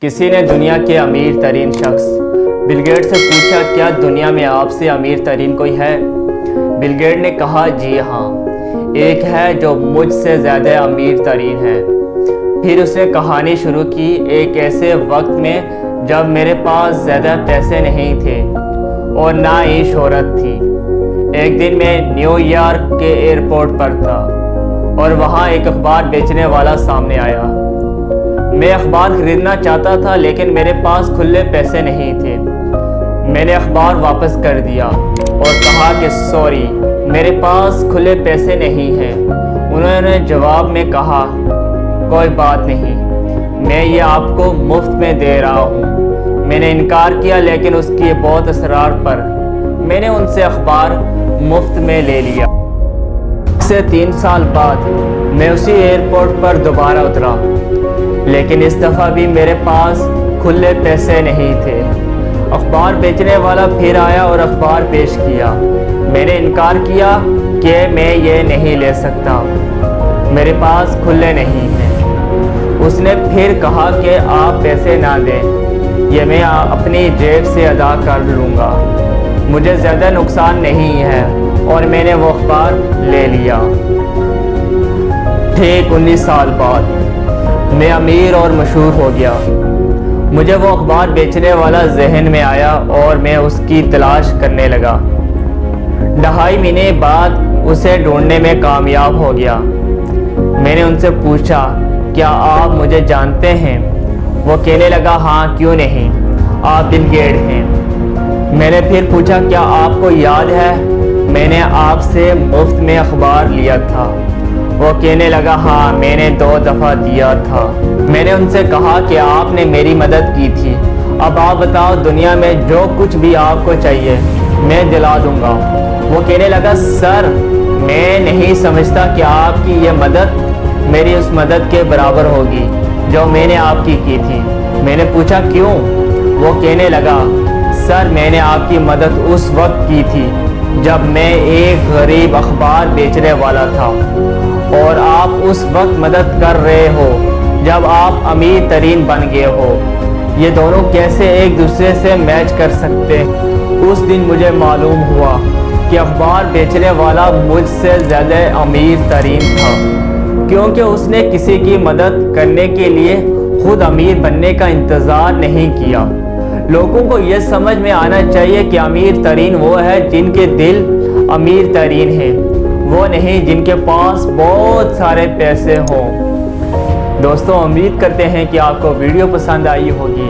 किसी ने दुनिया के अमीर तरीन शख्स बिल गेट से पूछा, क्या दुनिया में आपसे अमीर तरीन कोई है? बिल गेट ने कहा, जी हाँ, एक है जो मुझसे ज़्यादा अमीर तरीन है। फिर उसने कहानी शुरू की। एक ऐसे वक्त में जब मेरे पास ज़्यादा पैसे नहीं थे और ना ही शोहरत थी। एक दिन मैं न्यूयॉर्क के एयरपोर्ट पर था और वहाँ एक अखबार बेचने वाला सामने आया। मैं अखबार खरीदना चाहता था लेकिन मेरे पास खुले पैसे नहीं थे। मैंने अखबार वापस कर दिया और कहा कि सॉरी, मेरे पास खुले पैसे नहीं हैं। उन्होंने जवाब में कहा, कोई बात नहीं, मैं ये आपको मुफ्त में दे रहा हूँ। मैंने इनकार किया लेकिन उसकी बहुत असरार पर मैंने उनसे अखबार मुफ्त में ले लिया। से 3 साल बाद मैं उसी एयरपोर्ट पर दोबारा उतरा, लेकिन इस दफ़ा भी मेरे पास खुले पैसे नहीं थे। अखबार बेचने वाला फिर आया और अखबार पेश किया। मैंने इनकार किया कि मैं ये नहीं ले सकता, मेरे पास खुले नहीं हैं। उसने फिर कहा कि आप पैसे ना दें, ये मैं अपनी जेब से अदा कर लूँगा, मुझे ज़्यादा नुकसान नहीं है, और मैंने वो अखबार ले लिया। ठीक 19 साल बाद मैं अमीर और मशहूर हो गया। मुझे वो अखबार बेचने वाला जहन में आया और मैं उसकी तलाश करने लगा। 2.5 महीने बाद उसे ढूंढने में कामयाब हो गया। मैंने उनसे पूछा, क्या आप मुझे जानते हैं? वो कहने लगा, हाँ, क्यों नहीं, आप बिल गेट हैं। मैंने फिर पूछा, क्या आपको याद है मैंने आपसे मुफ्त में अखबार लिया था? वो कहने लगा, हाँ, मैंने 2 दफ़ा दिया था। मैंने उनसे कहा कि आपने मेरी मदद की थी, अब आप बताओ, दुनिया में जो कुछ भी आपको चाहिए मैं दिला दूंगा। वो कहने लगा, सर, मैं नहीं समझता कि आपकी ये मदद मेरी उस मदद के बराबर होगी जो मैंने आपकी की थी। मैंने पूछा, क्यों? वो कहने लगा, सर, मैंने आपकी मदद उस वक्त की थी जब मैं एक गरीब अखबार बेचने वाला था, और आप उस वक्त मदद कर रहे हो जब आप अमीर तरीन बन गए हो। ये दोनों कैसे एक दूसरे से मैच कर सकते हैं? उस दिन मुझे मालूम हुआ कि अखबार बेचने वाला मुझसे ज़्यादा अमीर तरीन था, क्योंकि उसने किसी की मदद करने के लिए खुद अमीर बनने का इंतज़ार नहीं किया। लोगों को यह समझ में आना चाहिए कि अमीर तरीन वो है जिनके दिल अमीर तरीन हैं, वो नहीं जिनके पास बहुत सारे पैसे हों। दोस्तों, उम्मीद करते हैं कि आपको वीडियो पसंद आई होगी।